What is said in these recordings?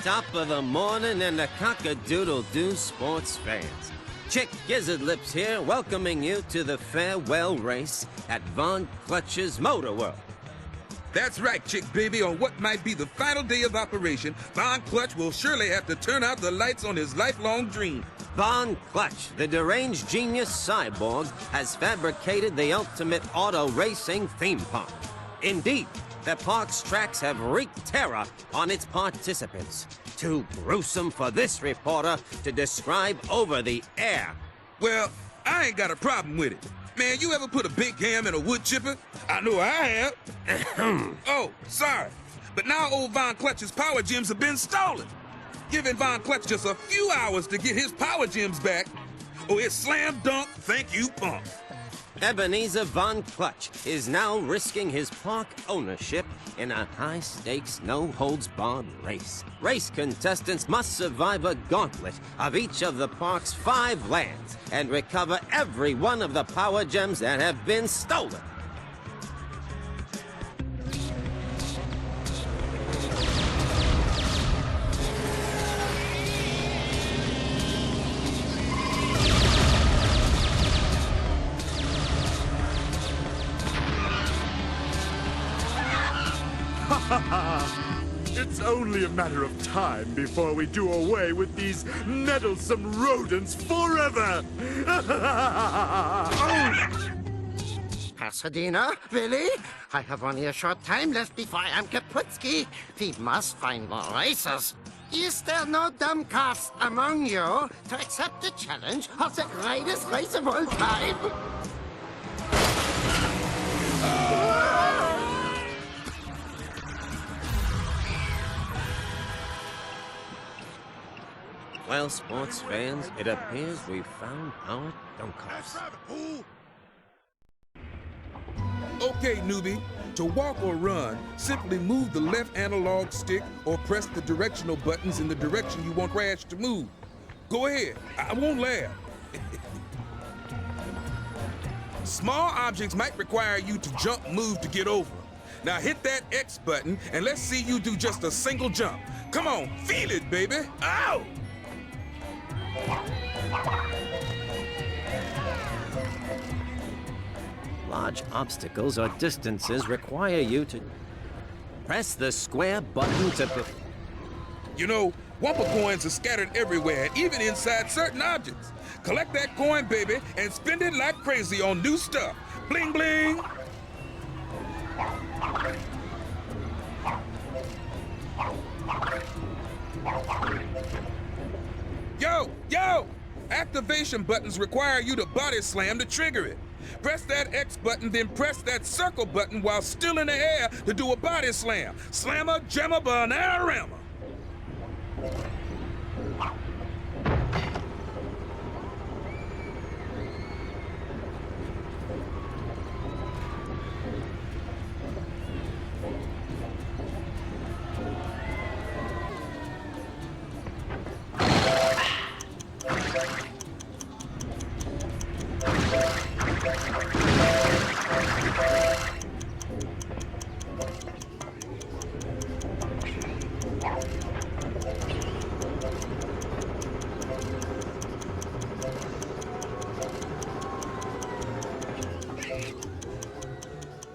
Top of the morning and the cock-a-doodle-doo sports fans. Chick Gizzard Lips here, welcoming you to the farewell race at Von Clutch's Motor World. That's right, Chick Baby. On what might be the final day of operation, Von Clutch will surely have to turn out the lights on his lifelong dream. Von Clutch, the deranged genius cyborg, has fabricated the ultimate auto racing theme park. Indeed, the park's tracks have wreaked terror on its participants. Too gruesome for this reporter to describe over the air. Well, I ain't got a problem with it. Man, you ever put a big ham in a wood chipper? I know I have. Oh, sorry. But now old Von Clutch's power gems have been stolen. Giving Von Clutch just a few hours to get his power gems back. Oh, it's slam dunk, thank you, punk. Ebenezer Von Clutch is now risking his park ownership in a high-stakes, no-holds-barred race. Race contestants must survive a gauntlet of each of the park's 5 lands and recover every one of the power gems that have been stolen. It's only a matter of time before we do away with these meddlesome rodents forever! Pasadena, Willie? I have only a short time left before I'm Kaputski. We must find more racers. Is there no dumb calves among you to accept the challenge of the greatest race of all time? Well, sports fans, it appears we've found our dunkers. Okay, newbie. To walk or run, simply move the left analog stick or press the directional buttons in the direction you want Crash to move. Go ahead. I won't laugh. Small objects might require you to jump move to get over them. Now hit that X button and let's see you do just a single jump. Come on, feel it, baby. Ow! Large obstacles or distances require you to press the square button to... You know, Wumpa coins are scattered everywhere, even inside certain objects. Collect that coin, baby, and spend it like crazy on new stuff. Bling, bling! Yo! Activation buttons require you to body slam to trigger it. Press that X button, then press that circle button while still in the air to do a body slam. Slammer, jammer, banana.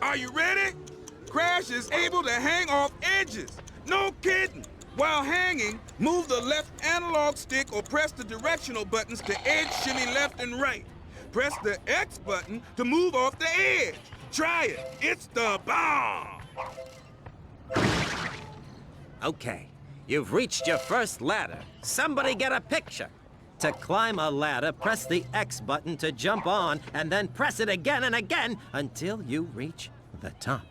Are you ready? Crash is able to hang off edges. No kidding. While hanging, move the left analog stick or press the directional buttons to edge shimmy left and right. Press the X button to move off the edge. Try it. It's the bomb. Okay, you've reached your first ladder. Somebody get a picture. To climb a ladder, press the X button to jump on, and then press it again and again until you reach the top.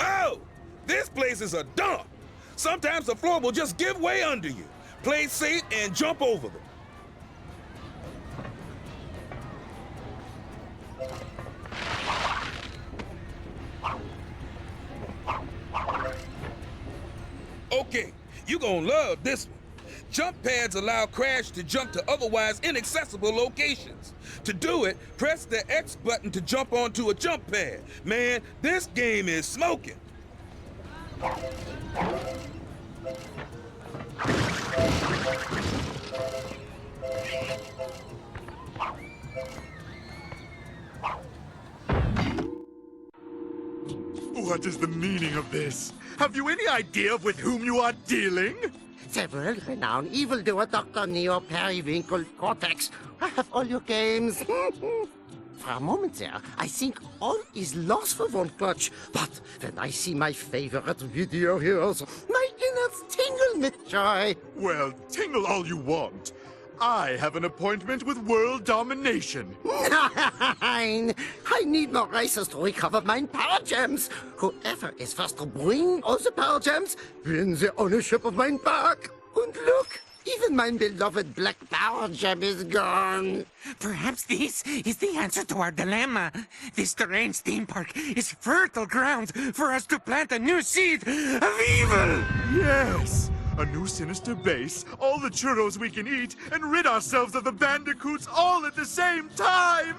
Oh! This place is a dump. Sometimes the floor will just give way under you. Play safe and jump over them. Okay, you gonna love this one. Jump pads allow Crash to jump to otherwise inaccessible locations. To do it, press the X button to jump onto a jump pad. Man, this game is smoking. What is the meaning of this? Have you any idea with whom you are dealing? Several renowned evildoer, Dr. Neo Periwinkle Cortex. I have all your games. For a moment there, I think all is lost for Von Clutch. But when I see my favorite video heroes, my innards tingle with joy. Well, tingle all you want. I have an appointment with world domination. Nein! I need more racers to recover my power gems. Whoever is first to bring all the power gems wins the ownership of my park. And look, even my beloved black power gem is gone. Perhaps this is the answer to our dilemma. This deranged theme park is fertile ground for us to plant a new seed of evil. Yes! A new sinister base, all the churros we can eat, and rid ourselves of the bandicoots all at the same time!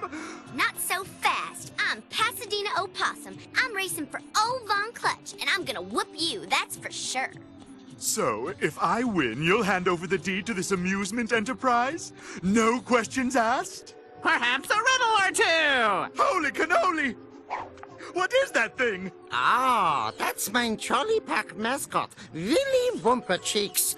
Not so fast. I'm Pasadena Opossum. I'm racing for old Von Clutch, and I'm gonna whoop you, that's for sure. So, if I win, you'll hand over the deed to this amusement enterprise? No questions asked? Perhaps a riddle or two. Holy cannoli! What is that thing? Ah, that's my Trolley Pack mascot, Willy Wumper Cheeks.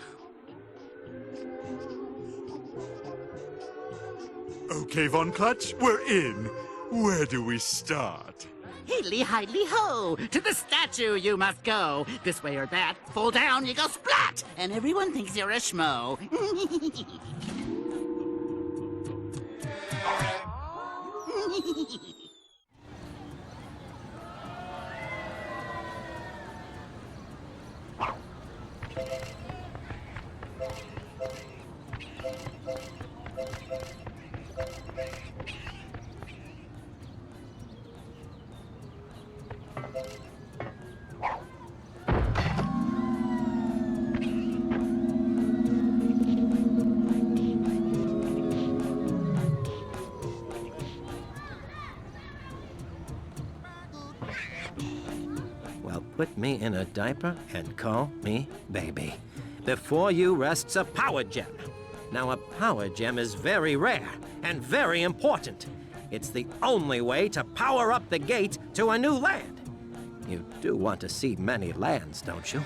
Okay, Von Clutch, we're in. Where do we start? Hey-lee-hi-lee-ho! To the statue you must go. This way or that. Fall down, you go splat! And everyone thinks you're a schmo. Well, put me in a diaper and call me baby. Before you rests a power gem. Now, a power gem is very rare and very important. It's the only way to power up the gate to a new land. You do want to see many lands, don't you?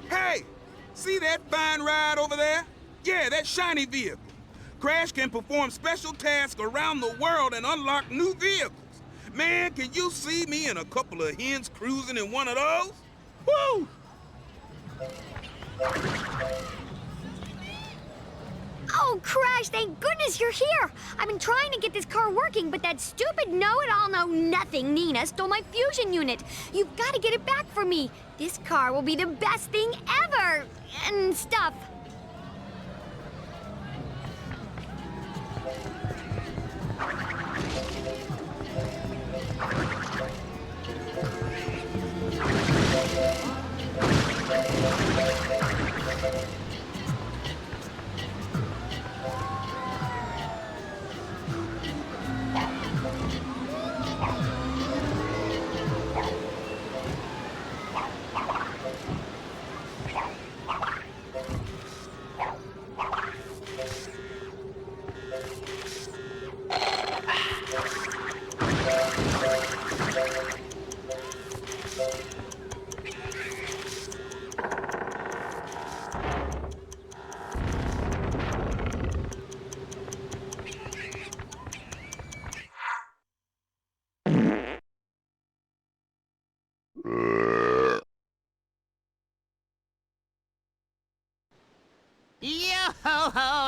Hey, see that fine ride over there? Yeah, that shiny vehicle. Crash can perform special tasks around the world and unlock new vehicles. Man, can you see me and a couple of hens cruising in one of those? Woo! Oh, Crash, thank goodness you're here. I've been trying to get this car working, but that stupid know-it-all-know-nothing Nina stole my fusion unit. You've got to get it back for me. This car will be the best thing ever. And stuff.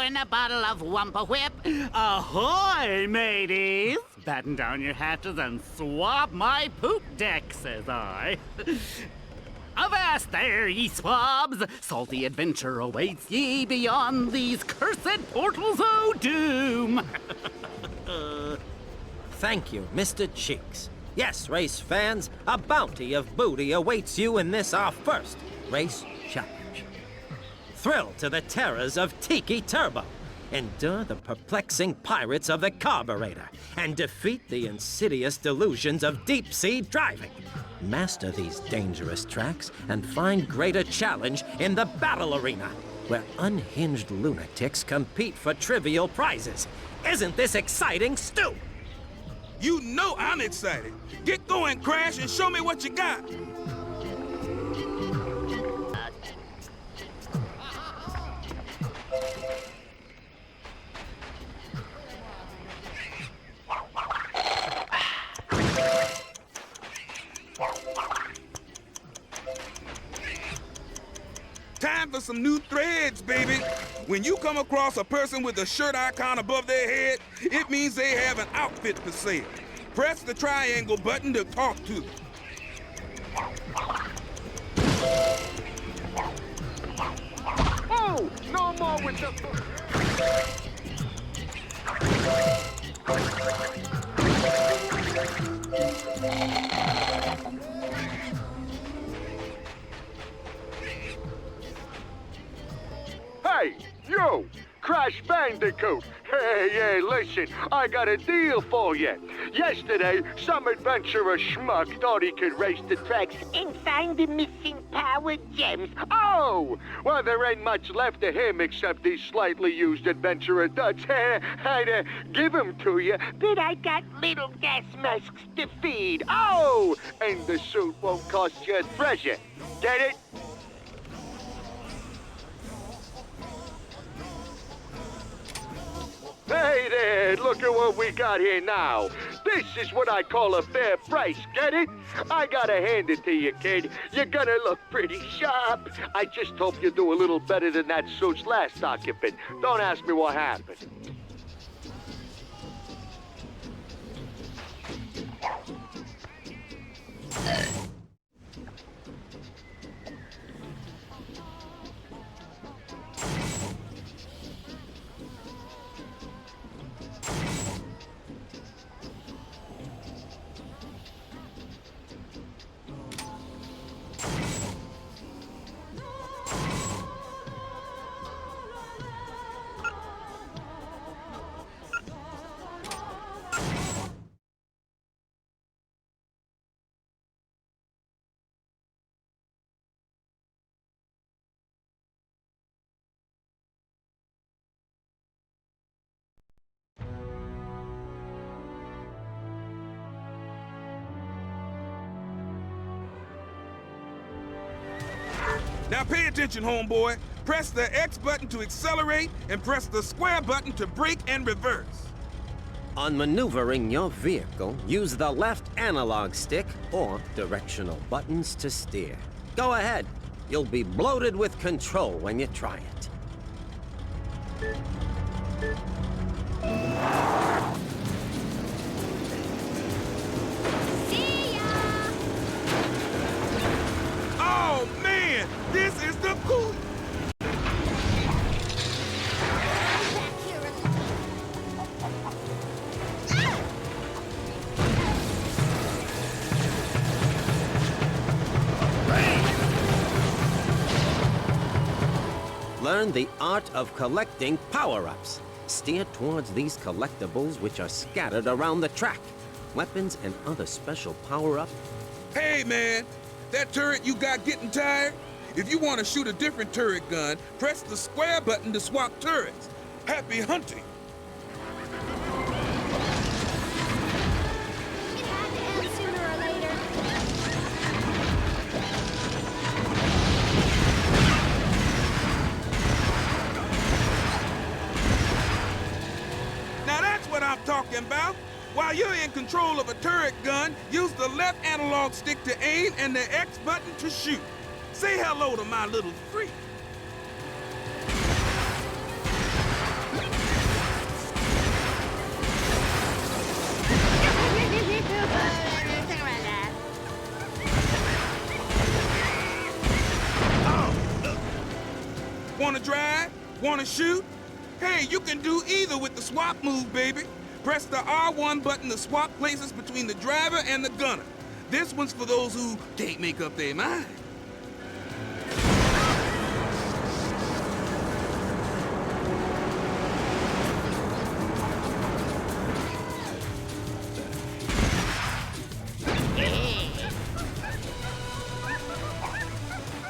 and a bottle of Wumpa Whip. Ahoy, mateys! Batten down your hatches and swab my poop deck, says I. Avast there, ye swabs! Salty adventure awaits ye beyond these cursed portals o' doom! Thank you, Mr. Cheeks. Yes, race fans, a bounty of booty awaits you in this our first race challenge. Thrill to the terrors of Tiki Turbo. Endure the perplexing pirates of the Carburator and defeat the insidious delusions of deep-sea driving. Master these dangerous tracks and find greater challenge in the battle arena, where unhinged lunatics compete for trivial prizes. Isn't this exciting, Stu? You know I'm excited. Get going, Crash, and show me what you got. Time for some new threads, baby. When you come across a person with a shirt icon above their head, it means they have an outfit for sale. Press the triangle button to talk to them. Oh, no more with the... Hey, you! Crash Bandicoot! Hey, listen, I got a deal for you. Yesterday, some adventurer schmuck thought he could race the tracks and find the missing power gems. Oh! Well, there ain't much left of him except these slightly used adventurer duds. I'd give them to you, but I got little gas masks to feed. Oh! And the suit won't cost you a treasure. Get it? Hey there, look at what we got here now. This is what I call a fair price, get it? I gotta hand it to you, kid. You're gonna look pretty sharp. I just hope you do a little better than that suit's last occupant. Don't ask me what happened. Now pay attention, homeboy. Press the X button to accelerate and press the square button to brake and reverse. On maneuvering your vehicle, use the left analog stick or directional buttons to steer. Go ahead. You'll be bloated with control when you try it. See ya! Oh, man! This is the cool... Learn the art of collecting power-ups. Steer towards these collectibles which are scattered around the track. Weapons and other special power-ups. Hey, man! That turret you got getting tired? If you want to shoot a different turret gun, press the square button to swap turrets. Happy hunting! It had to end sooner or later. Now that's what I'm talking about. While you're in control of a turret gun, use the left analog stick to aim and the X button to shoot. Say hello to my little freak. Want to shoot? Hey, you can do either with the swap move, baby. Press the R1 button to swap places between the driver and the gunner. This one's for those who can't make up their mind.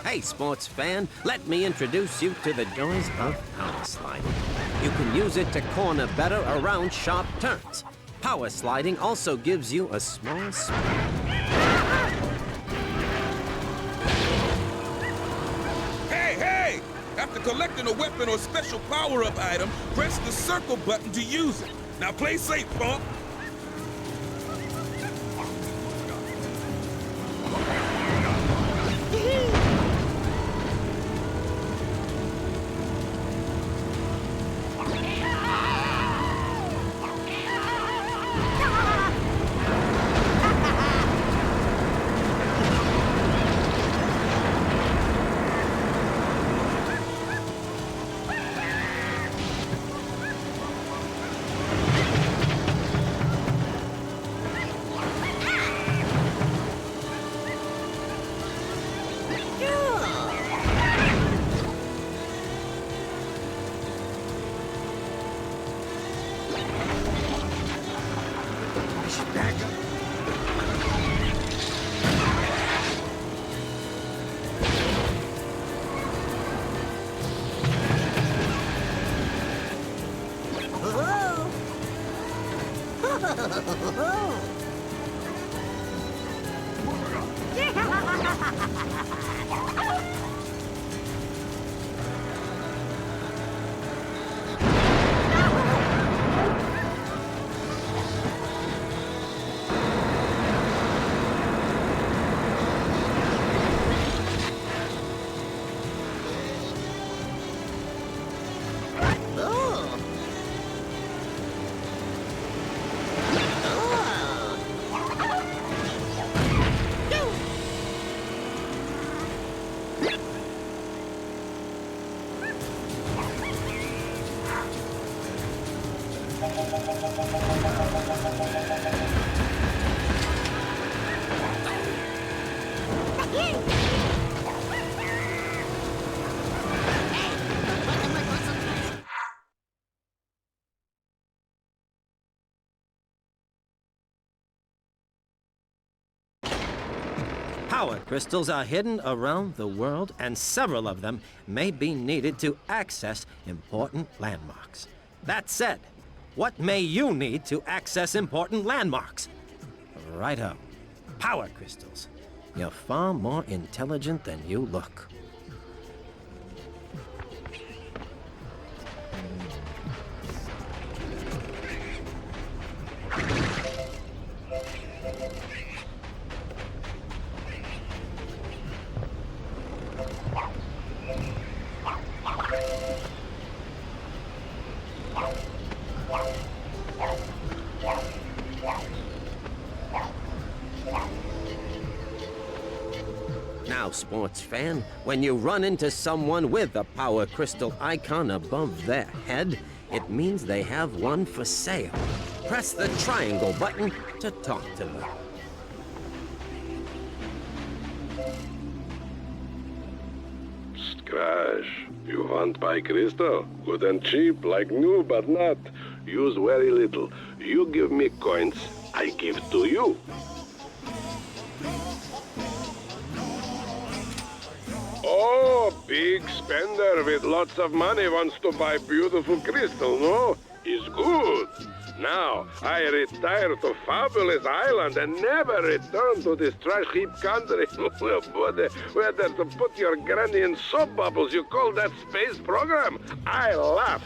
Hey, sports fan, let me introduce you to the joys of power sliding. You can use it to corner better around sharp turns. Power sliding also gives you a small spin. Hey! After collecting a weapon or special power-up item, press the circle button to use it. Now play safe, punk. Power crystals are hidden around the world, and several of them may be needed to access important landmarks. That said, what may you need to access important landmarks? Righto. Power crystals. You're far more intelligent than you look. Now, sports fan, when you run into someone with a power crystal icon above their head, it means they have one for sale. Press the triangle button to talk to them. Crash, you want buy crystal? Good and cheap, like new, but not. Use very little. You give me coins, I give to you. Oh, big spender with lots of money wants to buy beautiful crystal, no? Is good. Now, I retire to Fabulous Island and never return to this trash heap country. Whether to put your granny in soap bubbles, you call that space program? I laugh.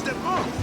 c'est bon.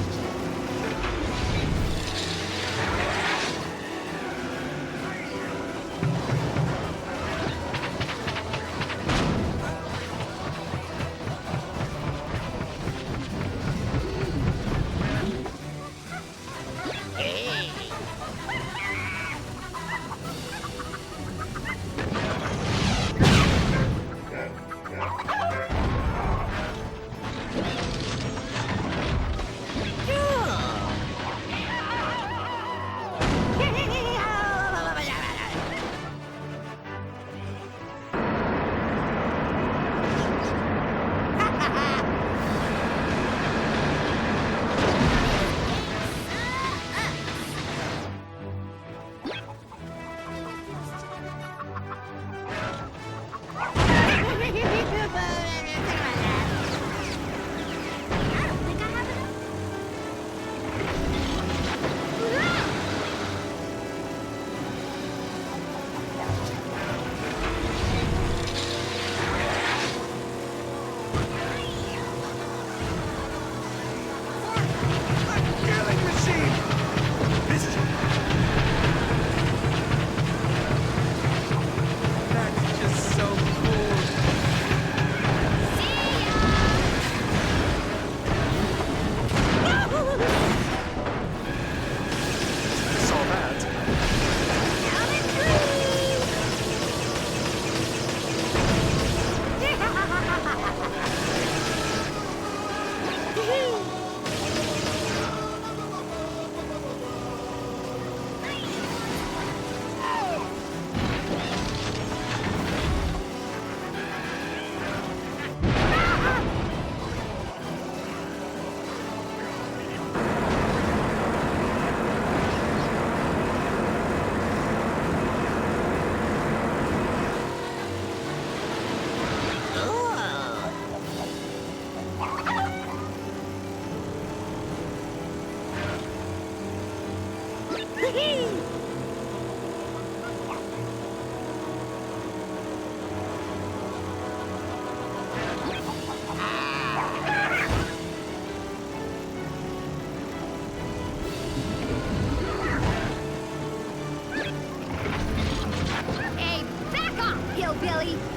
Billy.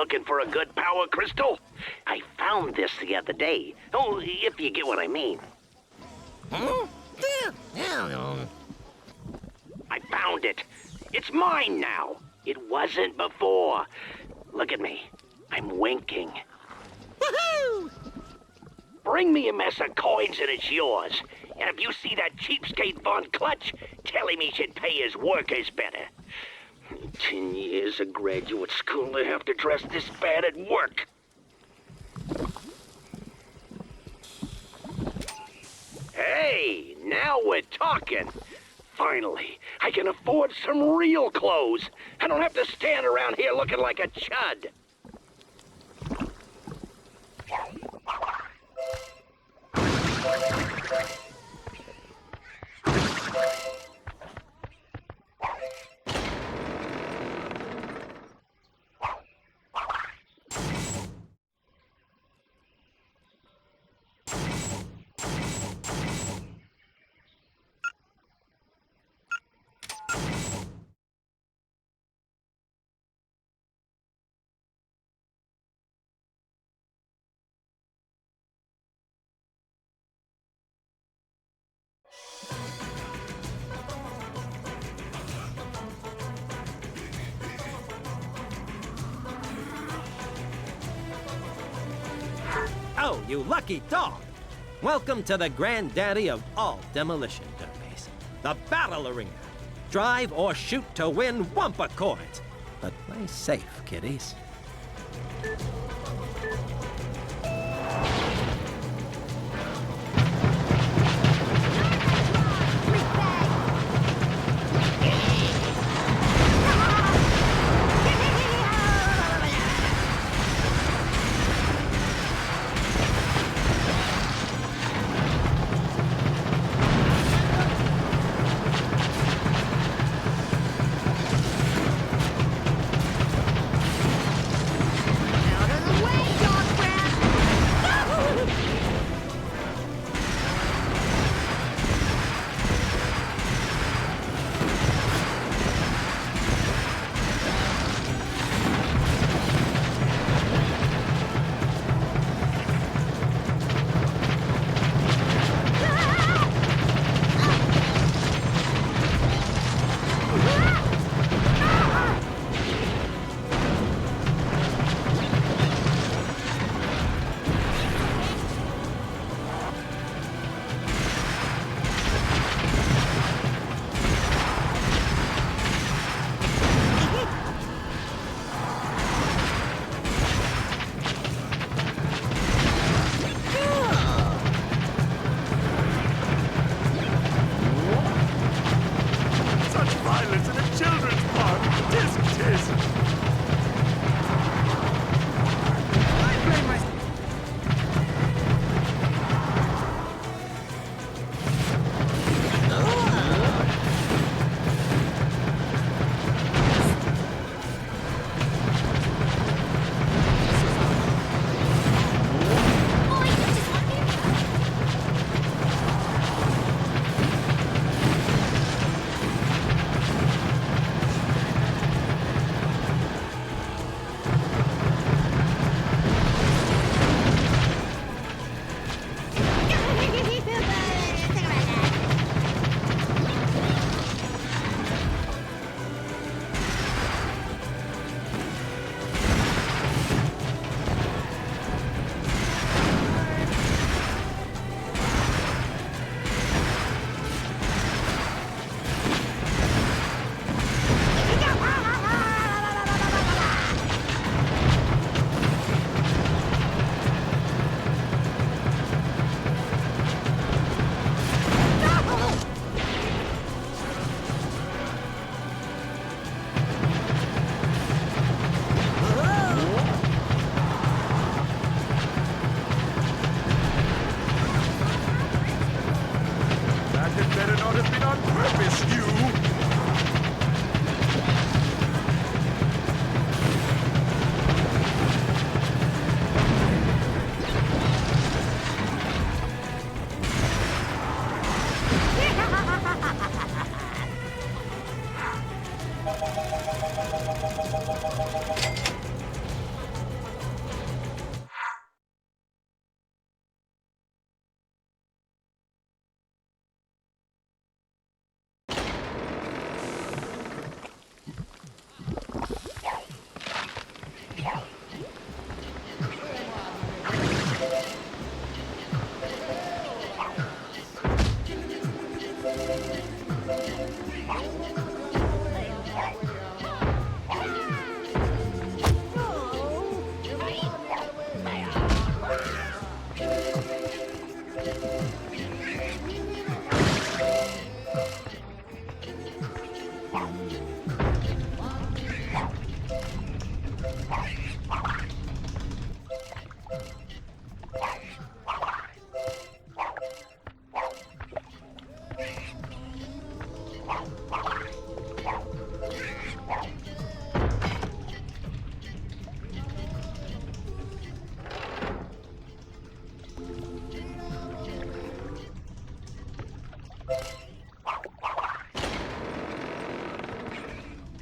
looking for a good power crystal? I found this the other day. Oh, if you get what I mean. Hmm? Yeah. I found it. It's mine now. It wasn't before. Look at me. I'm winking. Woohoo! Bring me a mess of coins and it's yours. And if you see that cheapskate Von Clutch, tell him he should pay his workers better. 10 years of graduate school to have to dress this bad at work. Hey, now we're talking. Finally, I can afford some real clothes. I don't have to stand around here looking like a chud. Oh, you lucky dog! Welcome to the granddaddy of all demolition derbies, the Battle Arena. Drive or shoot to win Wumpa coins. But play safe, kiddies. Now to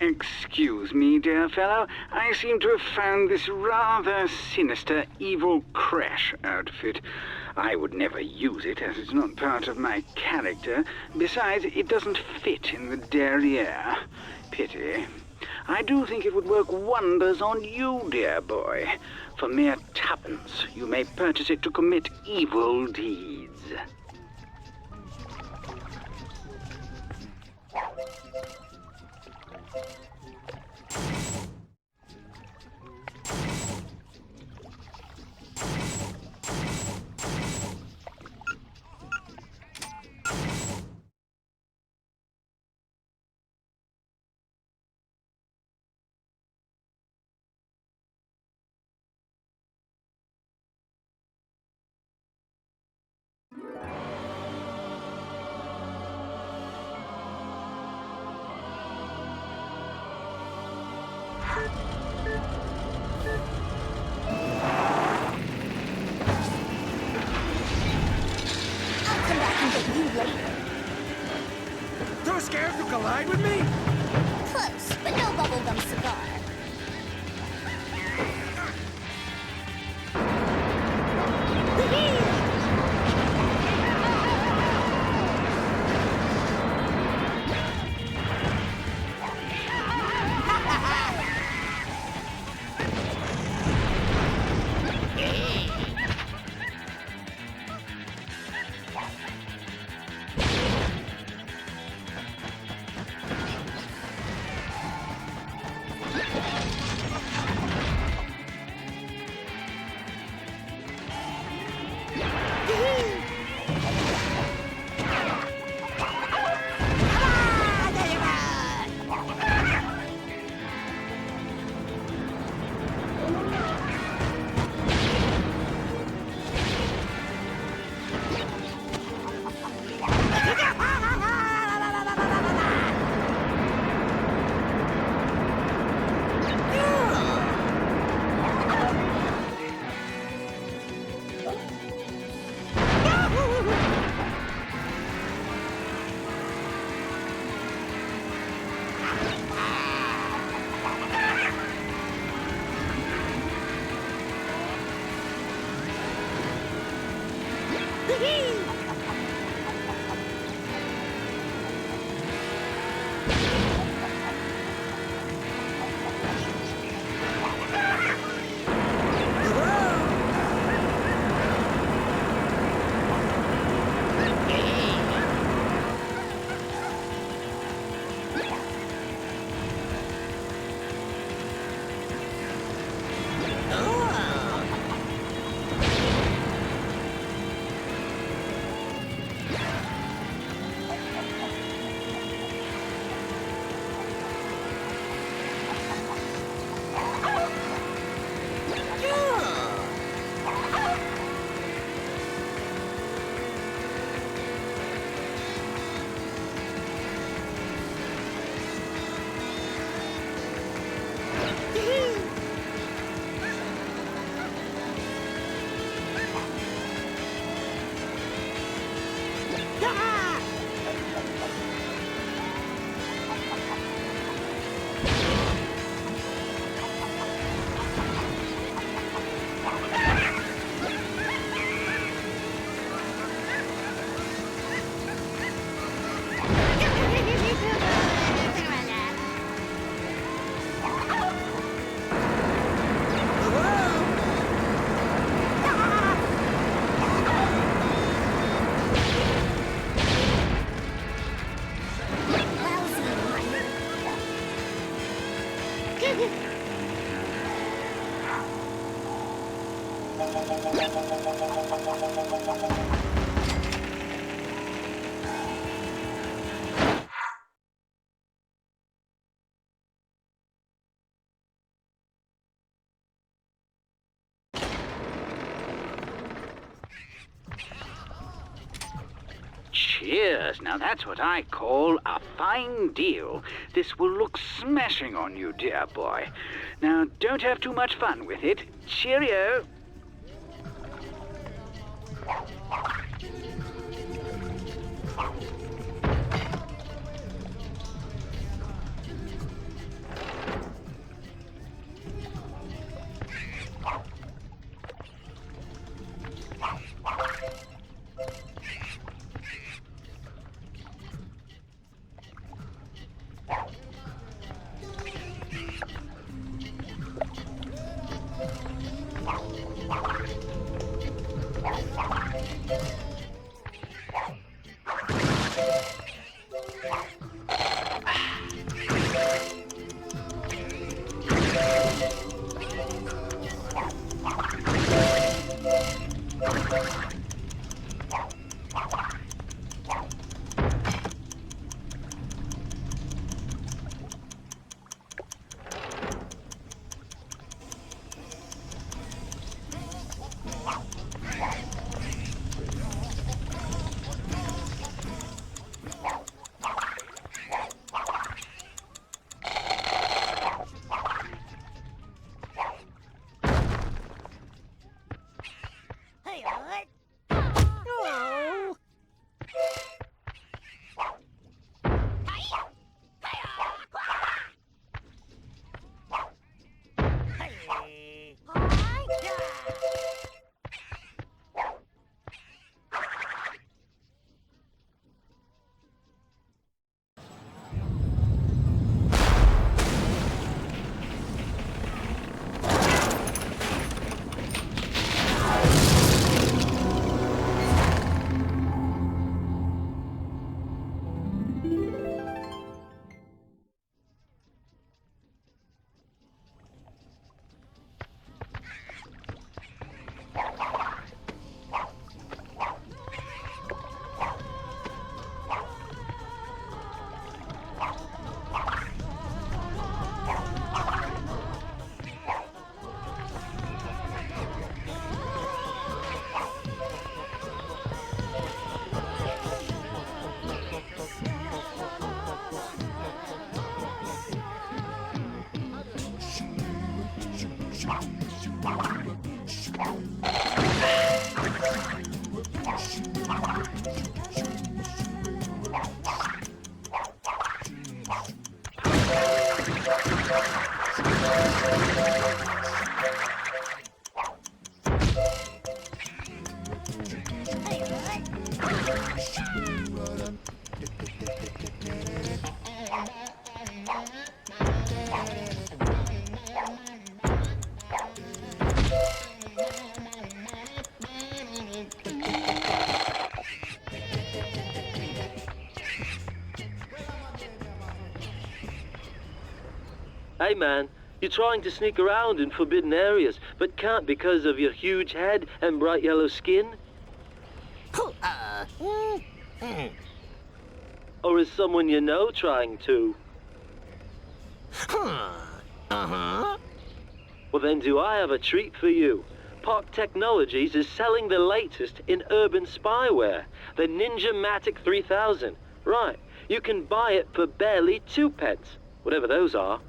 Excuse me, dear fellow. I seem to have found this rather sinister evil crash outfit. I would never use it, as it's not part of my character. Besides, it doesn't fit in the derriere. Pity. I do think it would work wonders on you, dear boy. For mere tuppence, you may purchase it to commit evil deeds. Too scared to collide with me? Close, but no bubblegum cigar. Cheers. Now that's what I call a fine deal. This will look smashing on you, dear boy. Now, don't have too much fun with it. Cheerio. Hey man, you're trying to sneak around in forbidden areas, but can't because of your huge head and bright yellow skin? Or is someone you know trying to? Well then do I have a treat for you. Park Technologies is selling the latest in urban spyware, the Ninja-Matic 3000. Right, you can buy it for barely 2 pence, whatever those are.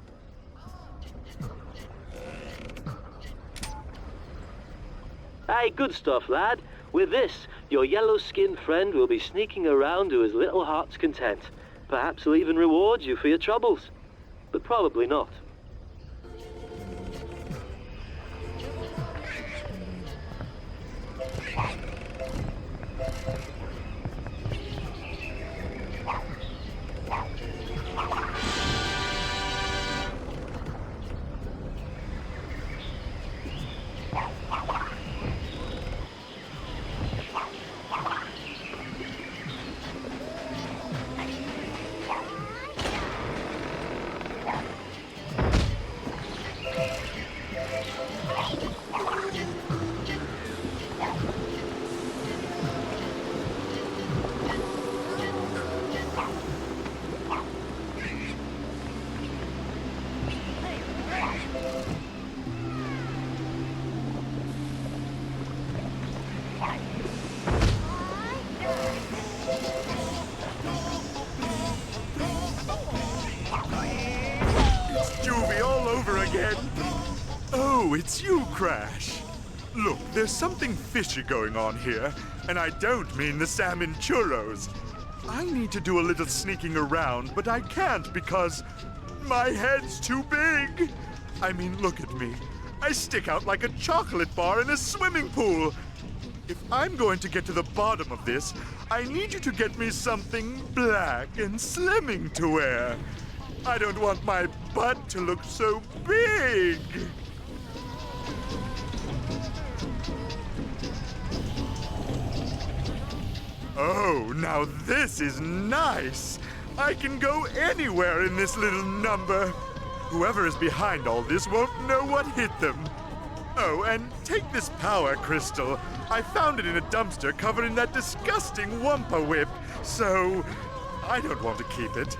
Hey, good stuff, lad. With this, your yellow-skinned friend will be sneaking around to his little heart's content. Perhaps he'll even reward you for your troubles. But probably not. Oh, it's you, Crash. Look, there's something fishy going on here, and I don't mean the salmon churros. I need to do a little sneaking around, but I can't because my head's too big. I mean, look at me. I stick out like a chocolate bar in a swimming pool. If I'm going to get to the bottom of this, I need you to get me something black and slimming to wear. I don't want my butt to look so big. Oh, now this is nice. I can go anywhere in this little number. Whoever is behind all this won't know what hit them. Oh, and take this power crystal. I found it in a dumpster covered in that disgusting Wumpa Whip, so I don't want to keep it.